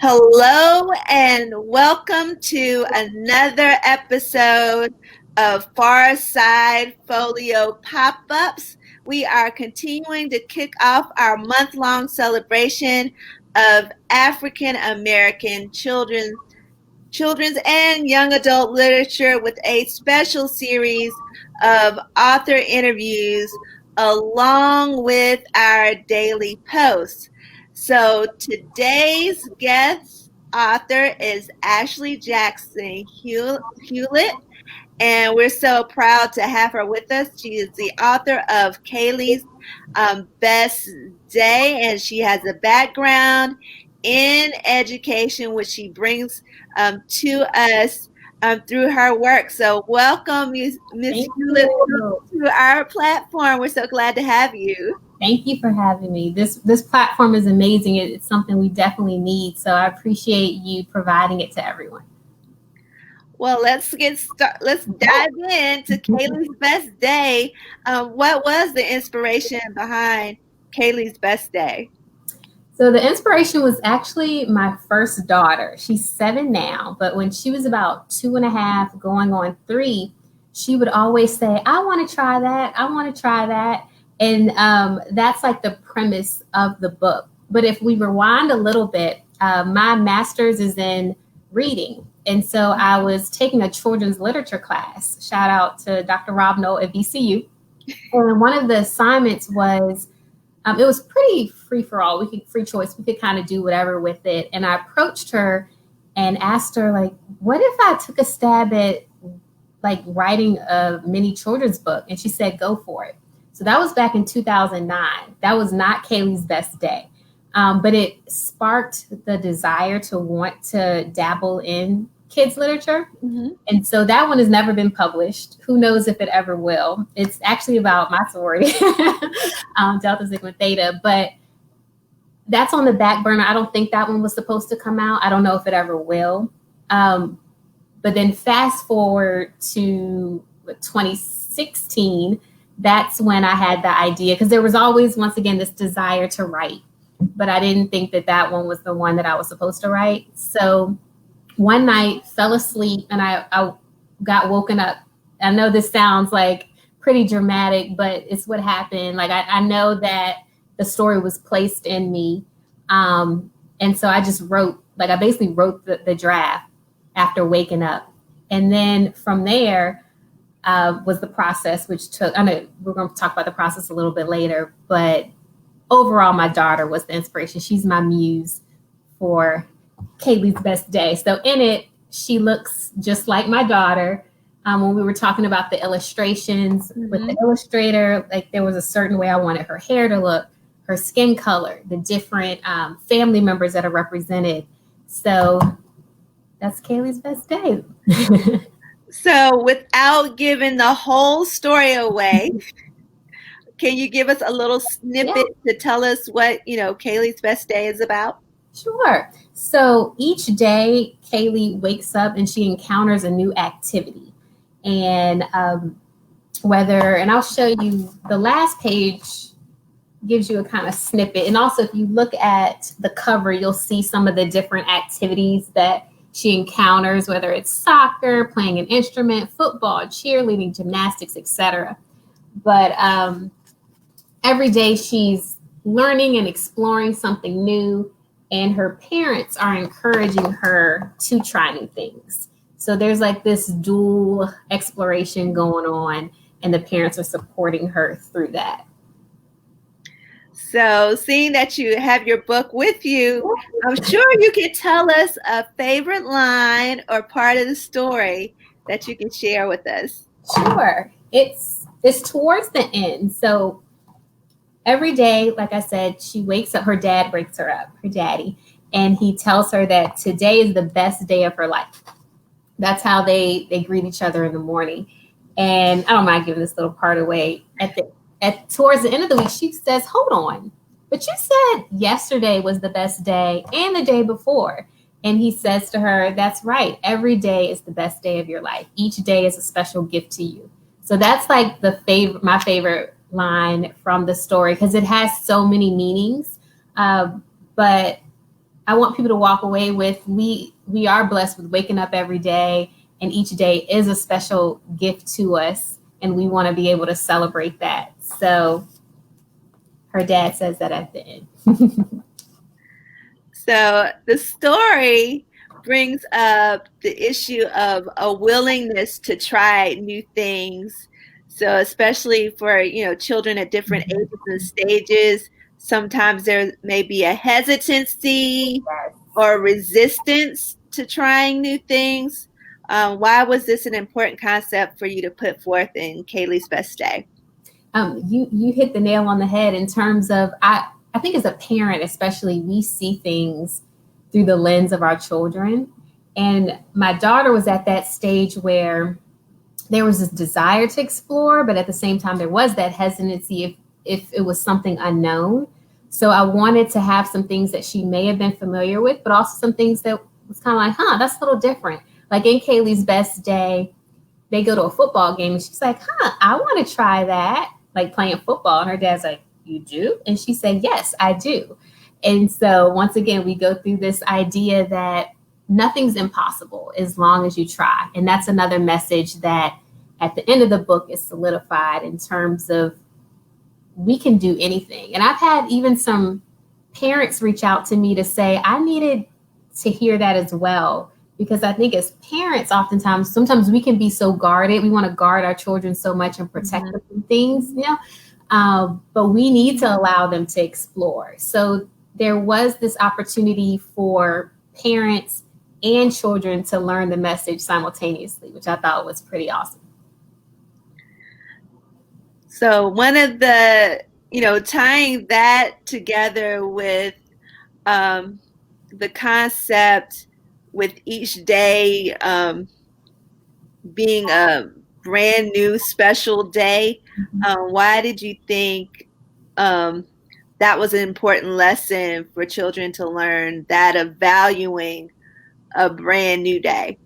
Hello and welcome to another episode of PharSide Pholio Pop-Ups. We are continuing to kick off our month-long celebration of African American children's and young adult literature with a special series of author interviews along with our daily posts. So today's guest author is Ashley Jackson Hewlett, and we're so proud to have her with us. She is the author of Cailey's Best Day, and she has a background in education, which she brings to us through her work. So welcome, Ms. Hewlett, to our platform. We're so glad to have you. Thank you for having me. This platform is amazing. It's something we definitely need. So I appreciate you providing it to everyone. Well, let's dive into Cailey's Best Day. What was the inspiration behind Cailey's Best Day? So the inspiration was actually my first daughter. She's 7 now, but when she was about 2.5, going on 3, she would always say, "I want to try that. I want to try that." And that's like the premise of the book. But if we rewind a little bit, my master's is in reading. And so I was taking a children's literature class. Shout out to Dr. Rob Knoll at VCU. And one of the assignments was, it was pretty free for all. Free choice. We could kind of do whatever with it. And I approached her and asked her, like, what if I took a stab at like writing a mini children's book? And she said, go for it. So that was back in 2009. That was not Cailey's Best Day. But it sparked the desire to want to dabble in kids literature. Mm-hmm. And so that one has never been published. Who knows if it ever will. It's actually about my sorority, Delta Sigma Theta, but that's on the back burner. I don't think that one was supposed to come out. I don't know if it ever will. But then fast forward to 2016, that's when I had the idea, because there was always, once again, this desire to write, but I didn't think that one was the one that I was supposed to write. So one night, fell asleep, and I got woken up. I know this sounds like pretty dramatic, but it's what happened. Like I know that the story was placed in me. And so I just wrote, like I basically wrote the draft after waking up. And then from there was the process, which took, I know we're going to talk about the process a little bit later, but overall, my daughter was the inspiration. She's my muse for Cailey's Best Day. So in it, she looks just like my daughter. When we were talking about the illustrations with the illustrator, like there was a certain way I wanted her hair to look, her skin color, the different family members that are represented. So that's Cailey's Best Day. So without giving the whole story away, can you give us a little snippet to tell us what, Cailey's Best Day is about? Sure. So each day, Cailey wakes up and she encounters a new activity. And and I'll show you, the last page gives you a kind of snippet. And also, if you look at the cover, you'll see some of the different activities that she encounters, whether it's soccer, playing an instrument, football, cheerleading, gymnastics, etc. But every day she's learning and exploring something new, and her parents are encouraging her to try new things. So there's like this dual exploration going on, and the parents are supporting her through that. So seeing that you have your book with you, I'm sure you can tell us a favorite line or part of the story that you can share with us. Sure. It's towards the end. So every day, like I said, she wakes up, her dad wakes her up, her daddy, and he tells her that today is the best day of her life. That's how they greet each other in the morning. And I don't mind giving this little part away. Towards the end of the week, she says, hold on, but you said yesterday was the best day and the day before. And he says to her, that's right. Every day is the best day of your life. Each day is a special gift to you. So that's like my favorite line from the story, because it has so many meanings. But I want people to walk away with, we are blessed with waking up every day, and each day is a special gift to us, and we want to be able to celebrate that. So her dad says that at the end. So the story brings up the issue of a willingness to try new things. So especially for, children at different ages and stages, sometimes there may be a hesitancy or resistance to trying new things. Why was this an important concept for you to put forth in Cailey's Best Day? You hit the nail on the head in terms of, I think as a parent, especially, we see things through the lens of our children. And my daughter was at that stage where there was this desire to explore, but at the same time, there was that hesitancy if it was something unknown. So I wanted to have some things that she may have been familiar with, but also some things that was kind of like, that's a little different. Like in Cailey's Best Day, they go to a football game and she's like, I want to try that, like playing football. And her dad's like, you do? And she said, yes, I do. And so once again, we go through this idea that nothing's impossible as long as you try. And that's another message that at the end of the book is solidified in terms of we can do anything. And I've had even some parents reach out to me to say, I needed to hear that as well. Because I think as parents, sometimes we can be so guarded. We want to guard our children so much and protect them from things, but we need to allow them to explore. So there was this opportunity for parents and children to learn the message simultaneously, which I thought was pretty awesome. So one of the, tying that together with the concept with each day being a brand new special day, why did you think that was an important lesson for children to learn, that of valuing a brand new day?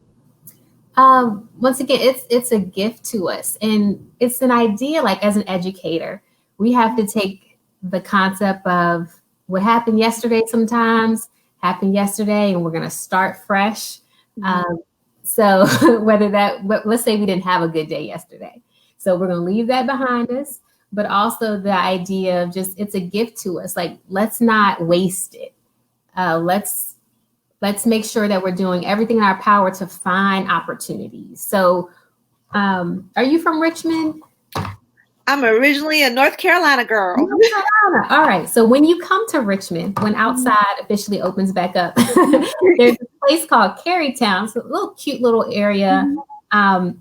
Once again, it's a gift to us, and it's an idea. Like as an educator, we have to take the concept of what happened yesterday sometimes happened yesterday, and we're going to start fresh. So let's say we didn't have a good day yesterday. So we're going to leave that behind us, but also the idea of just, it's a gift to us. Like, let's not waste it. Let's make sure that we're doing everything in our power to find opportunities. So are you from Richmond? I'm originally a North Carolina girl. North Carolina. All right. So when you come to Richmond, when outside officially opens back up, there's a place called Caileytown. It's a little cute little area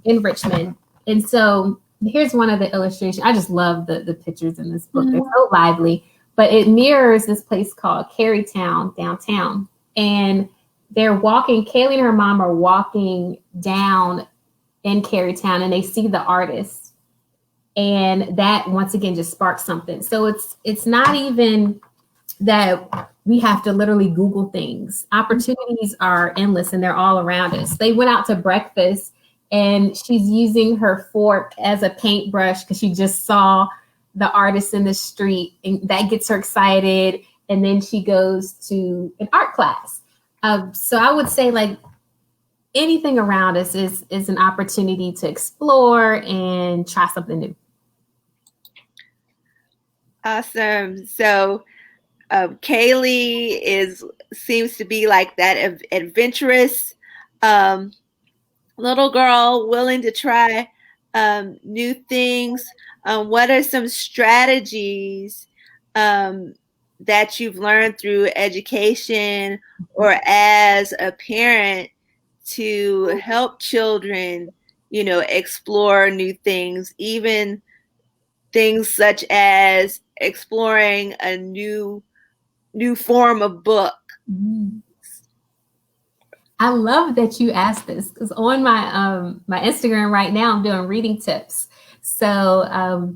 in Richmond. And so here's one of the illustrations. I just love the pictures in this book. They're so lively, but it mirrors this place called Caileytown downtown. And they're walking, Cailey and her mom are walking down in Caileytown, and they see the artist. And that, once again, just sparks something. So it's not even that we have to literally Google things. Opportunities are endless, and they're all around us. They went out to breakfast, and she's using her fork as a paintbrush because she just saw the artist in the street, and that gets her excited. And then she goes to an art class. So I would say, like, anything around us is an opportunity to explore and try something new. Awesome. So Cailey seems to be like that adventurous little girl willing to try new things. What are some strategies that you've learned through education or as a parent to help children, explore new things, even things such as exploring a new form of book? I love that you asked this, because on my Instagram right now, I'm doing reading tips. So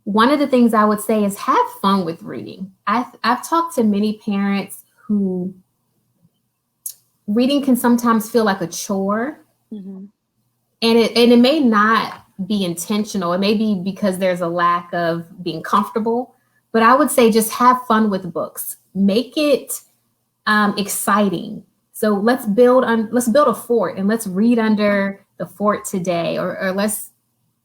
one of the things I would say is have fun with reading. I've talked to many parents who reading can sometimes feel like a chore, and it may not be intentional. It may be because there's a lack of being comfortable. But I would say just have fun with books. Make it exciting. So let's build a fort and let's read under the fort today, or let's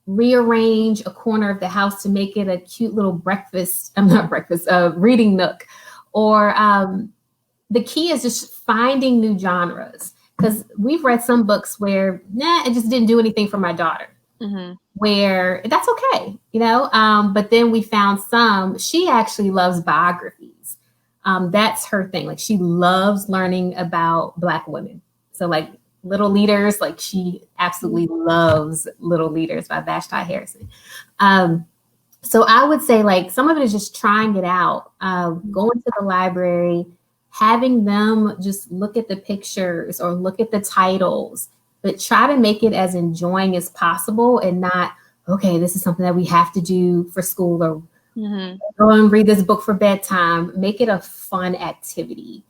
rearrange a corner of the house to make it a cute little breakfast. I'm not breakfast, reading nook. Or the key is just finding new genres, because we've read some books where it just didn't do anything for my daughter. Mm-hmm. Where that's okay, but then we found she actually loves biographies. That's her thing. Like, she loves learning about Black women. So like Little Leaders, like she absolutely loves Little Leaders by Vashti Harrison. So I would say, like, some of it is just trying it out, going to the library, having them just look at the pictures or look at the titles, but try to make it as enjoying as possible, and not, okay, this is something that we have to do for school, or go and read this book for bedtime. Make it a fun activity.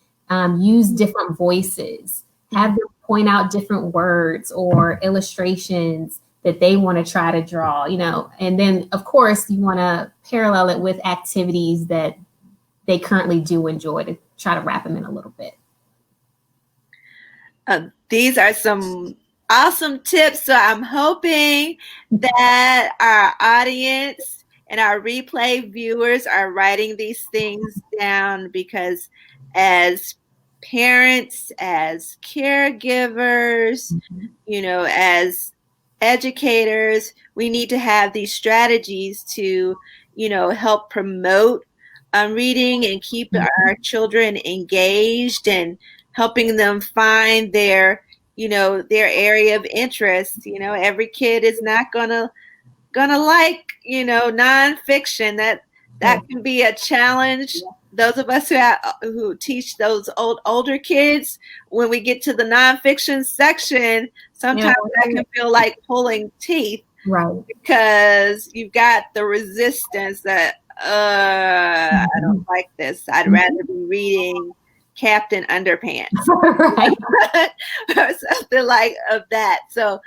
Use different voices. Have them point out different words or illustrations that they want to try to draw, and then of course you want to parallel it with activities that they currently do enjoy, to try to wrap them in a little bit. These are some awesome tips. So I'm hoping that our audience and our replay viewers are writing these things down, because as parents, as caregivers, as educators, we need to have these strategies to, help promote reading and keep our children engaged, and helping them find their area of interest. Every kid is not gonna like, nonfiction. That can be a challenge. Those of us who teach those older kids, when we get to the nonfiction section, sometimes that can feel like pulling teeth, right? Because you've got the resistance that I don't like this. I'd rather be reading Captain Underpants, right? Or something like of that. So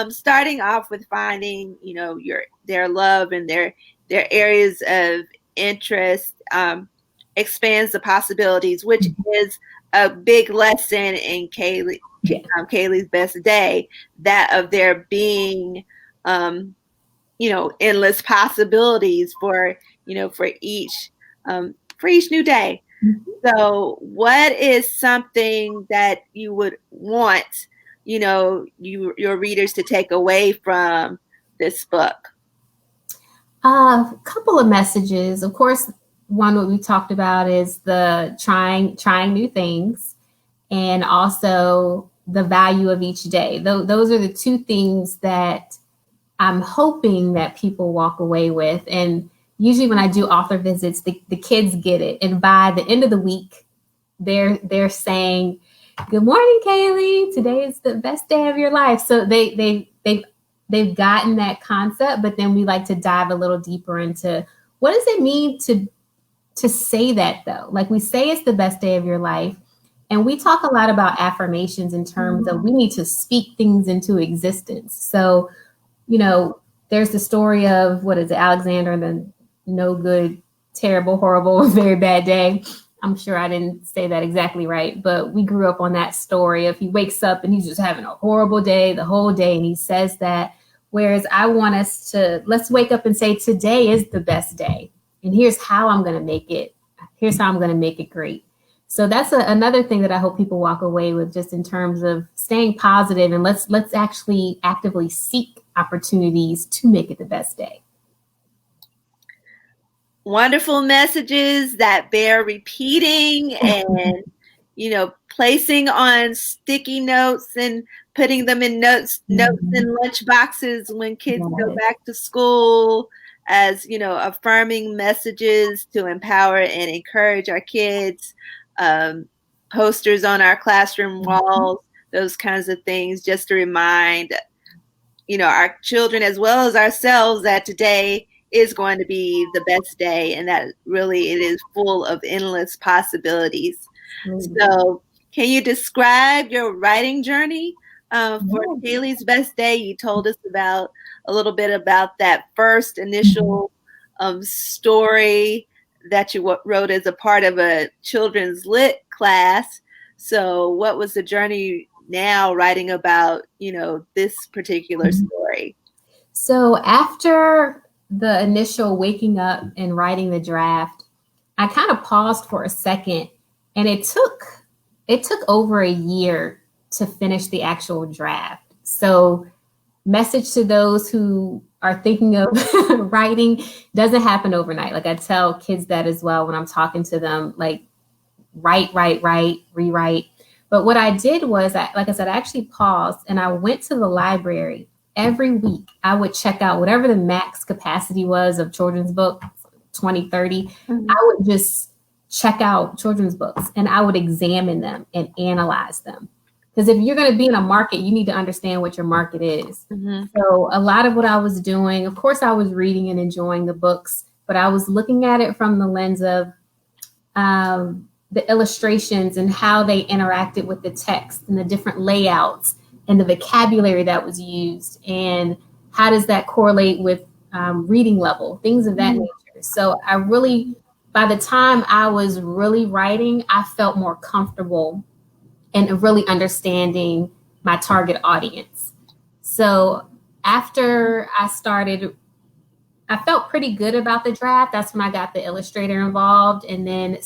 starting off with finding, their love and their areas of interest expands the possibilities, which is a big lesson in Cailey's best day, that of there being endless possibilities for each new day. So what is something that you would want, your readers to take away from this book? A couple of messages. Of course, one what we talked about is the trying new things, and also the value of each day. Those are the two things that I'm hoping that people walk away with. And usually when I do author visits, the kids get it. And by the end of the week, they're saying, "Good morning, Cailey. Today is the best day of your life." So they've gotten that concept, but then we like to dive a little deeper into what does it mean to say that, though? Like, we say it's the best day of your life, and we talk a lot about affirmations in terms of we need to speak things into existence. So, there's the story of, what is it, Alexander, the no good, terrible, horrible, very bad day. I'm sure I didn't say that exactly right, but we grew up on that story of he wakes up and he's just having a horrible day the whole day, and he says that. Whereas I want us to, let's wake up and say, today is the best day, and here's how I'm going to make it. Here's how I'm going to make it great. So that's another thing that I hope people walk away with, just in terms of staying positive, and let's actually actively seek opportunities to make it the best day. Wonderful messages that bear repeating, and placing on sticky notes and putting them in notes in lunch boxes when kids go back to school, as affirming messages to empower and encourage our kids. Posters on our classroom walls, those kinds of things, just to remind our children as well as ourselves that today is going to be the best day, and that really it is full of endless possibilities. So can you describe your writing journey for Cailey's Best Day? You told us a little bit about that first initial story that you wrote as a part of a children's lit class. So what was the journey now writing about, this particular story? So after the initial waking up and writing the draft, I kind of paused for a second, and it took over a year to finish the actual draft. So message to those who are thinking of writing, doesn't happen overnight. Like I tell kids that as well when I'm talking to them, like write, rewrite. But what I did was, like I said, I actually paused and I went to the library. Every week I would check out whatever the max capacity was of children's books, 20, 30. Mm-hmm. I would just check out children's books and I would examine them and analyze them. Because if you're going to be in a market, you need to understand what your market is. Mm-hmm. So a lot of what I was doing, of course, I was reading and enjoying the books, but I was looking at it from the lens of the illustrations and how they interacted with the text and the different layouts and the vocabulary that was used. And how does that correlate with reading level, things of that nature. So I really, by the time I was really writing, I felt more comfortable and really understanding my target audience. So after I started, I felt pretty good about the draft. That's when I got the illustrator involved. And then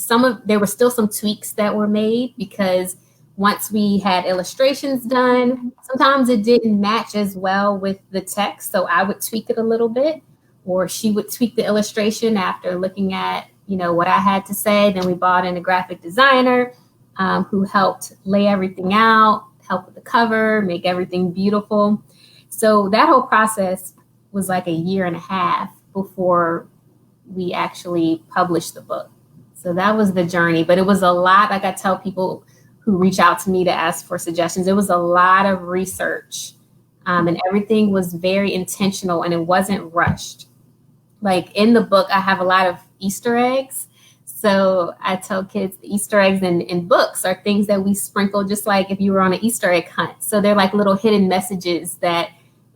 there were still some tweaks that were made because once we had illustrations done, sometimes it didn't match as well with the text. So I would tweak it a little bit, or she would tweak the illustration after looking at, what I had to say. Then we brought in a graphic designer who helped lay everything out, help with the cover, make everything beautiful. So that whole process was like a year and a half before we actually published the book. So that was the journey, but it was a lot. Like I tell people who reach out to me to ask for suggestions, it was a lot of research and everything was very intentional and it wasn't rushed. Like in the book, I have a lot of Easter eggs. So I tell kids the Easter eggs in books are things that we sprinkle just like if you were on an Easter egg hunt. So they're like little hidden messages that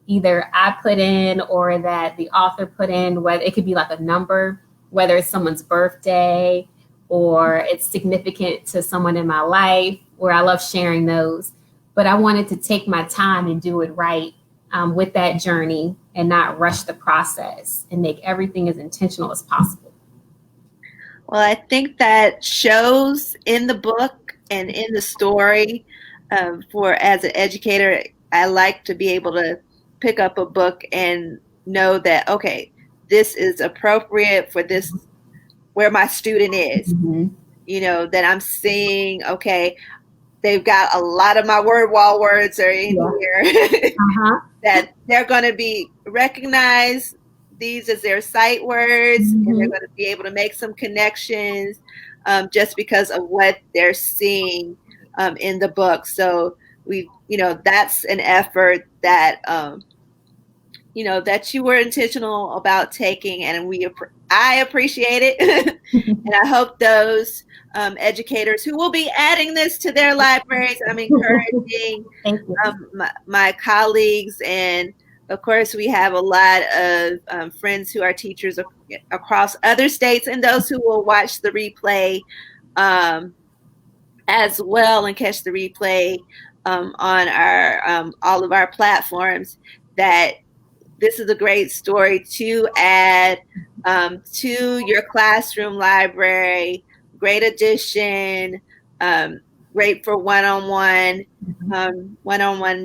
either I put in or that the author put in, whether it could be like a number, whether it's someone's birthday or it's significant to someone in my life, where I love sharing those. But I wanted to take my time and do it right with that journey and not rush the process and make everything as intentional as possible. Well, I think that shows in the book and in the story. For as an educator, I like to be able to pick up a book and know that, okay, this is appropriate for this, where my student is. Mm-hmm. That I'm seeing, okay, they've got a lot of my word wall words are in here. That they're going to be recognized these as their sight words, and they're going to be able to make some connections just because of what they're seeing in the book. So that's an effort that that you were intentional about taking, and I appreciate it. And I hope those educators who will be adding this to their libraries, I'm encouraging my colleagues, and of course we have a lot of friends who are teachers across other states, and those who will watch the replay as well and catch the replay on our all of our platforms, that this is a great story to add to your classroom library. Great addition, great for one-on-one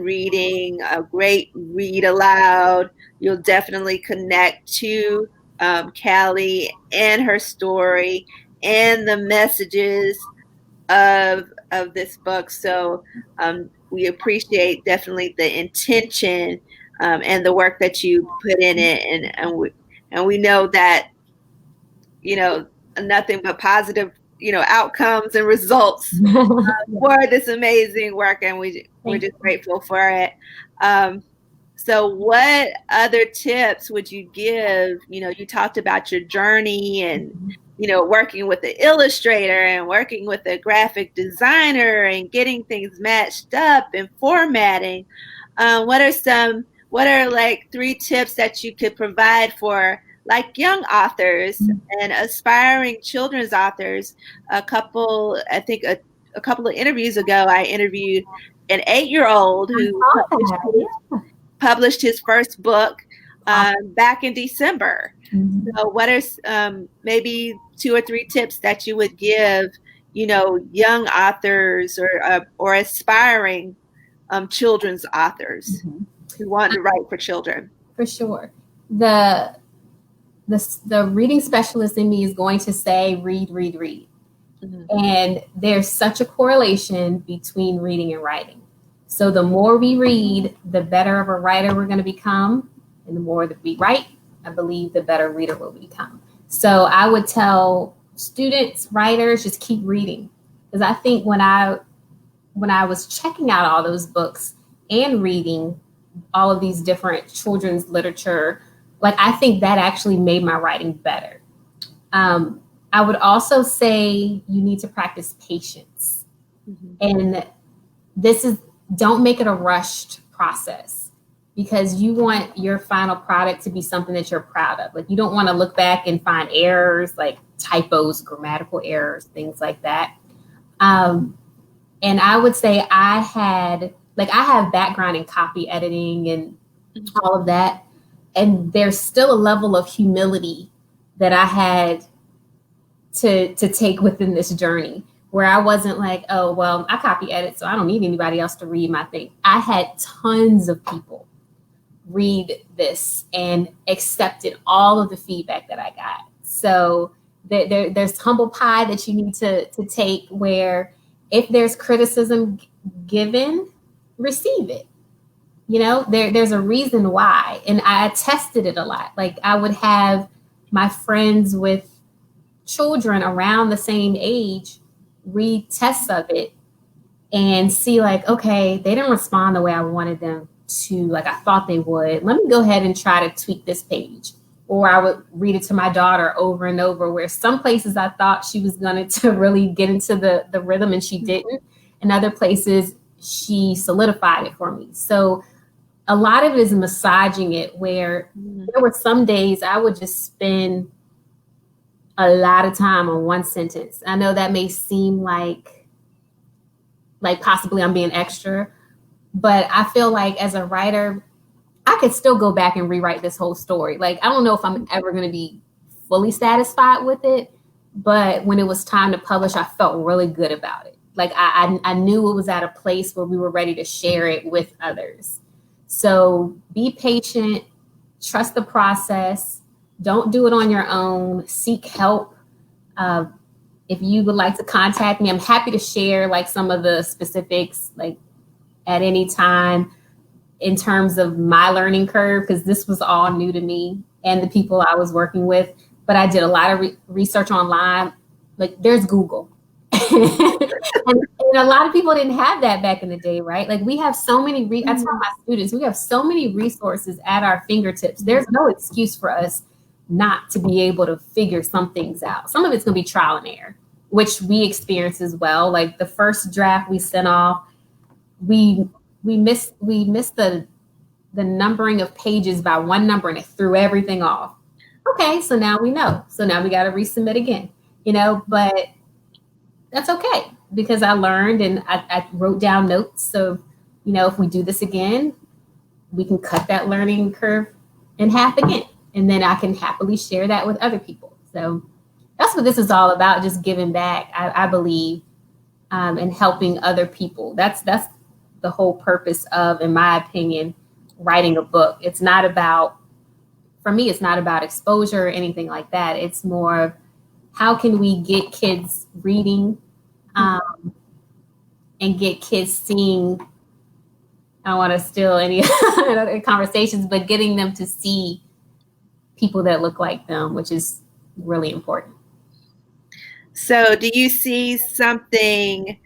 reading, a great read aloud. You'll definitely connect to Cailey and her story and the messages of this book. So we appreciate definitely the intention and the work that you put in it, and we know that nothing but positive outcomes and results for this amazing work, and we're just grateful for it. So what other tips would you give? You talked about your journey and working with the illustrator and working with a graphic designer and getting things matched up and formatting. What are like 3 tips that you could provide for like young authors and aspiring children's authors. I think a couple of interviews ago, I interviewed an 8-year-old who published his first book back in December. So what are maybe 2 or 3 tips that you would give, young authors or aspiring children's authors who want to write for children? For sure. The reading specialist in me is going to say, read, read, read. And there's such a correlation between reading and writing. So the more we read, the better of a writer we're going to become. And the more that we write, I believe the better reader we'll become. So I would tell students, writers, just keep reading. Because I think when I was checking out all those books and reading all of these different children's literature, like I think that actually made my writing better. I would also say you need to practice patience. And don't make it a rushed process, because you want your final product to be something that you're proud of. Like you don't want to look back and find errors like typos, grammatical errors, things like that. And I would say I have background in copy editing and all of that. And there's still a level of humility that I had to take within this journey, where I wasn't like, oh, well, I copy edit, so I don't need anybody else to read my thing. I had tons of people read this and accepted all of the feedback that I got. So there's humble pie that you need to take, where if there's criticism given, receive it. There's a reason why. And I tested it a lot. Like I would have my friends with children around the same age read tests of it and see like, okay, they didn't respond the way I wanted them to, like I thought they would. Let me go ahead and try to tweak this page. Or I would read it to my daughter over and over, where some places I thought she was going to really get into the rhythm and she didn't. And other places she solidified it for me. So a lot of it is massaging it, where there were some days I would just spend a lot of time on one sentence. I know that may seem like possibly I'm being extra, but I feel like as a writer, I could still go back and rewrite this whole story. Like, I don't know if I'm ever going to be fully satisfied with it, but when it was time to publish, I felt really good about it. Like I knew it was at a place where we were ready to share it with others. So be patient, trust the process. Don't do it on your own. Seek help. If you would like to contact me, I'm happy to share like some of the specifics, like at any time in terms of my learning curve, because this was all new to me and the people I was working with. But I did a lot of research online. Like there's Google. and a lot of people didn't have that back in the day, right? Like we have so many, I tell my students, we have so many resources at our fingertips. There's no excuse for us not to be able to figure some things out. Some of it's going to be trial and error, which we experience as well. Like the first draft we sent off, we missed the numbering of pages by one number and it threw everything off. Okay, so now we know. So now we got to resubmit again, but that's okay, because I learned and I wrote down notes. So, if we do this again, we can cut that learning curve in half again. And then I can happily share that with other people. So that's what this is all about, just giving back, I believe, and helping other people. That's the whole purpose of, in my opinion, writing a book. It's not about, for me, it's not about exposure or anything like that. It's more of how can we get kids reading and get kids seeing. I don't want to steal any other conversations, but getting them to see people that look like them, which is really important. So do you see something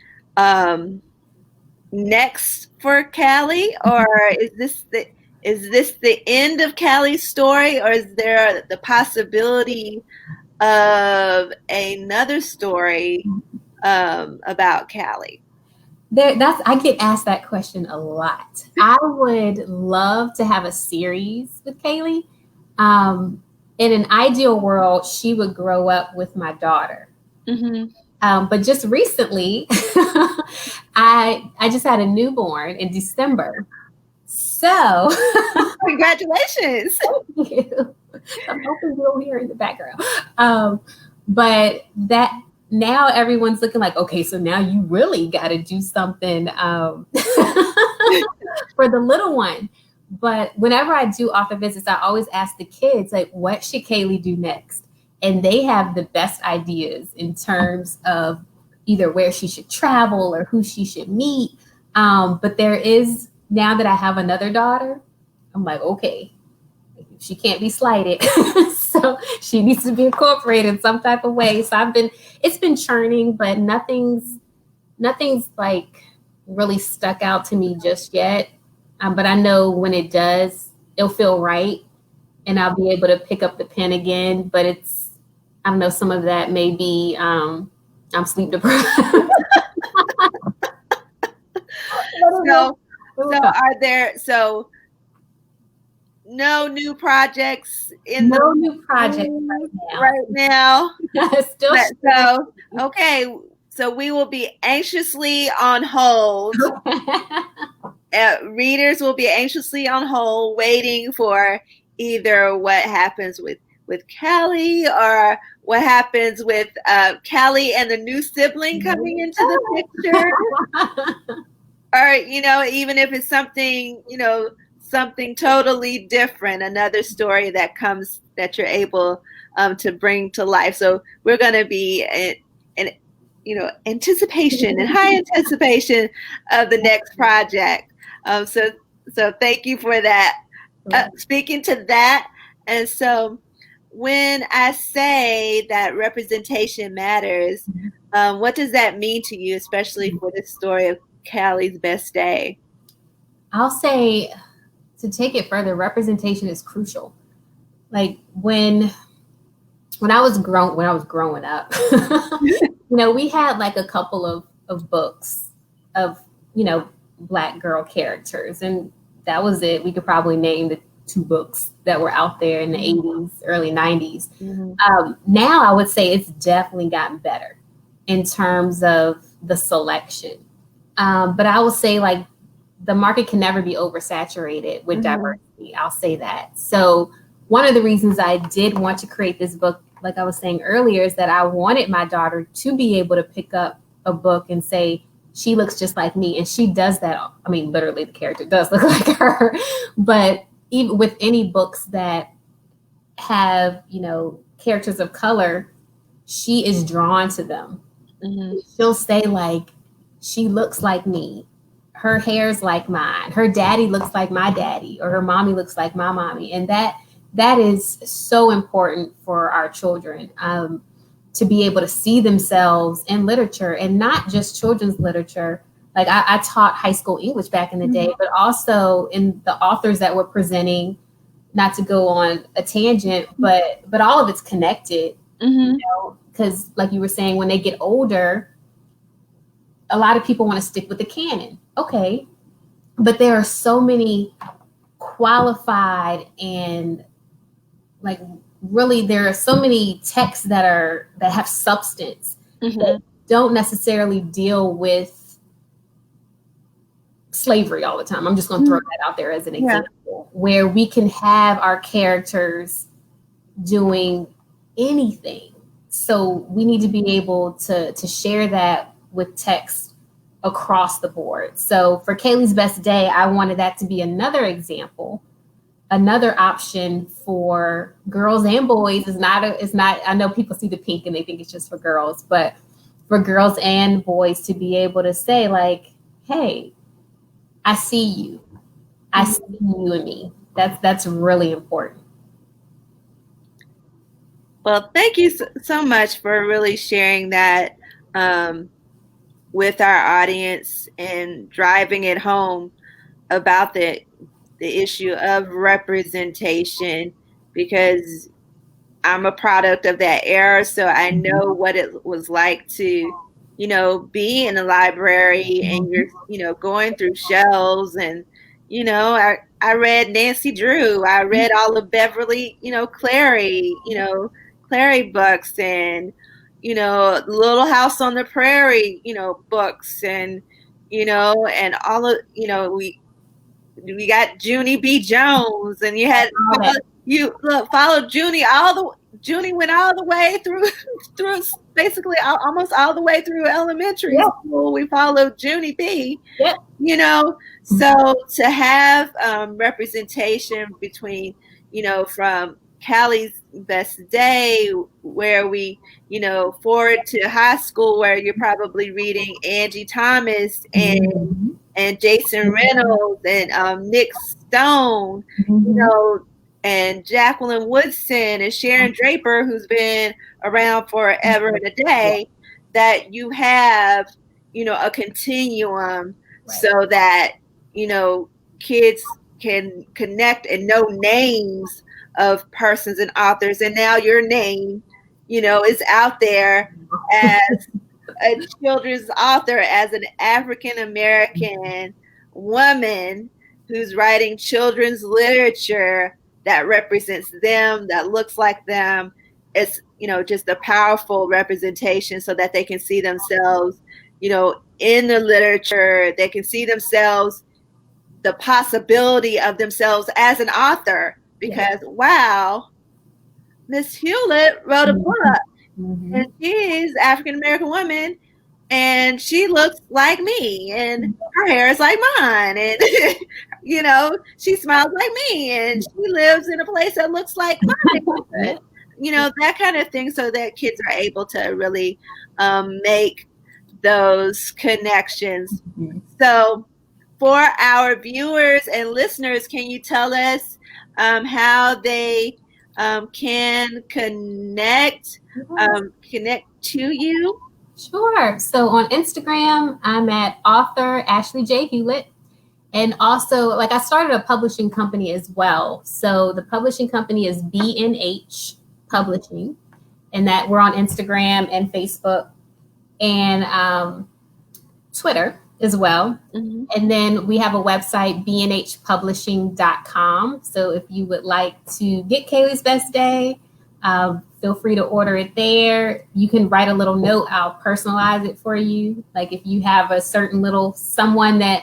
next for Cailey, or is this the end of Cailey's story, or is there the possibility of another story about Cailey? I get asked that question a lot. I would love to have a series with Cailey. in an ideal world, she would grow up with my daughter. But just recently, I just had a newborn in December. So congratulations. Thank you. I'm hoping you'll hear in the background. But that now everyone's looking like, okay, so now you really got to do something for the little one. But whenever I do author visits, I always ask the kids, like, what should Cailey do next? And they have the best ideas in terms of either where she should travel or who she should meet. But there is, now that I have another daughter, I'm like, okay, she can't be slighted. So she needs to be incorporated in some type of way. So it's been churning, but nothing's like really stuck out to me just yet. But I know when it does, it'll feel right. And I'll be able to pick up the pen again. But I don't know, some of that may be, I'm sleep deprived. No new projects right now. Okay, so we will be anxiously on hold. Readers will be anxiously on hold, waiting for either what happens with Cailey or what happens with Cailey and the new sibling coming into the picture. Or, even if it's something, something totally different, another story that you're able to bring to life. So we're going to be in anticipation and high anticipation of the next project. So thank you for that. Speaking to that. And so when I say that representation matters, what does that mean to you, especially for this story of Cailey's best day? I'll say, to take it further, representation is crucial. Like when I was growing up, we had like a couple of books of, Black girl characters, and that was it. We could probably name the 2 books that were out there in the 80s, early 90s. Now I would say it's definitely gotten better in terms of the selection. But I will say, like, the market can never be oversaturated with diversity. I'll say that. So one of the reasons I did want to create this book, like I was saying earlier, is that I wanted my daughter to be able to pick up a book and say, she looks just like me. And she does that. I mean, literally the character does look like her. But even with any books that have, characters of color, she is drawn to them. She'll say, like, she looks like me. Her hair's like mine. Her daddy looks like my daddy, or her mommy looks like my mommy. And that is so important for our children, to be able to see themselves in literature, and not just children's literature. Like I taught high school English back in the day, but also in the authors that we're presenting, not to go on a tangent, but all of it's connected, because like you were saying, when they get older, a lot of people want to stick with the canon. Okay. But there are so many qualified and, like, really, there are so many texts that have substance that don't necessarily deal with slavery all the time. I'm just going to throw that out there as an example, where we can have our characters doing anything. So we need to be able to share that with text across the board. So for Cailey's Best Day, I wanted that to be another example, another option for girls and boys. It's not, I know people see the pink and they think it's just for girls, but for girls and boys to be able to say, like, hey, I see you. I see you and me. That's really important. Well, thank you so much for really sharing that with our audience and driving it home about the issue of representation, because I'm a product of that era. So I know what it was like to, be in a library and you're, going through shelves and, I read Nancy Drew. I read all of Beverly, Clary, Clary books, and, Little House on the Prairie, books, and, and all of, we got Junie B. Jones, and you had followed Junie Junie went all the way through basically almost all the way through elementary school. We followed Junie B. Yep. So to have representation between, from Cailey's Best Day, where we, forward to high school, where you're probably reading Angie Thomas and Jason Reynolds and Nick Stone, and Jacqueline Woodson and Sharon Draper, who's been around forever and a day, that you have, a continuum so that, kids can connect and know names of persons and authors. And now your name, is out there as a children's author, as an African American woman who's writing children's literature that represents them, that looks like them. It's, just a powerful representation so that they can see themselves, in the literature. They can see themselves, the possibility of themselves as an author, because wow, Miss Hewlett wrote a book, and she's African American woman, and she looks like me, and her hair is like mine, and she smiles like me, and she lives in a place that looks like mine. That kind of thing, so that kids are able to really make those connections. So for our viewers and listeners, can you tell us how they can connect to you? Sure. So on Instagram, I'm at author Ashley J. Hewlett. And also, I started a publishing company as well. So the publishing company is B&H Publishing, and that we're on Instagram and Facebook and Twitter as well. And then we have a website, bnhpublishing.com. So if you would like to get Cailey's Best Day, feel free to order it there. You can write a little note. I'll personalize it for you. Like if you have a certain little someone that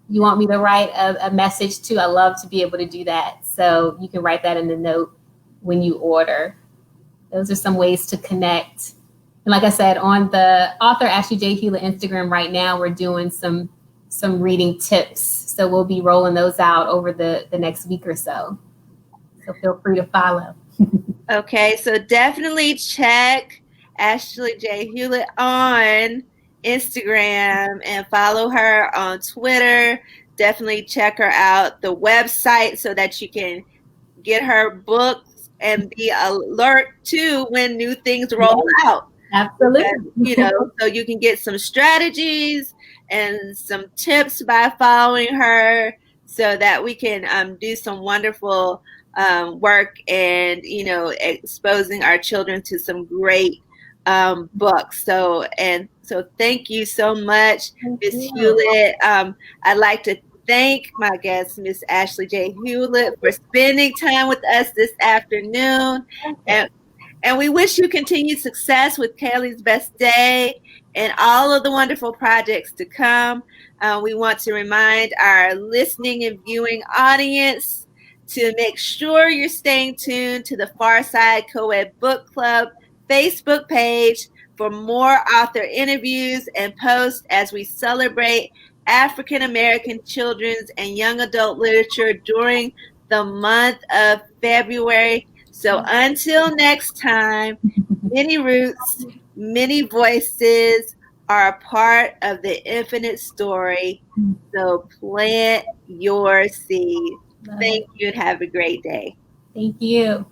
you want me to write a message to, I love to be able to do that. So you can write that in the note when you order. Those are some ways to connect. And like I said, on the author Ashley J. Hewlett Instagram right now, we're doing some reading tips. So we'll be rolling those out over the next week or so. So feel free to follow. Okay, so definitely check Ashley J. Hewlett on Instagram and follow her on Twitter. Definitely check her out, the website, so that you can get her books and be alert to when new things roll out. Absolutely. So you can get some strategies and some tips by following her, so that we can do some wonderful work and, exposing our children to some great books. So thank you so much, Ms. Hewlett. I'd like to thank my guest, Miss Ashley J. Hewlett, for spending time with us this afternoon. And we wish you continued success with Cailey's Best Day and all of the wonderful projects to come. We want to remind our listening and viewing audience to make sure you're staying tuned to the PharSide Co-Ed Book Club Facebook page for more author interviews and posts as we celebrate African American children's and young adult literature during the month of February. So until next time, many roots, many voices are a part of the infinite story. So plant your seed. Thank you and have a great day. Thank you.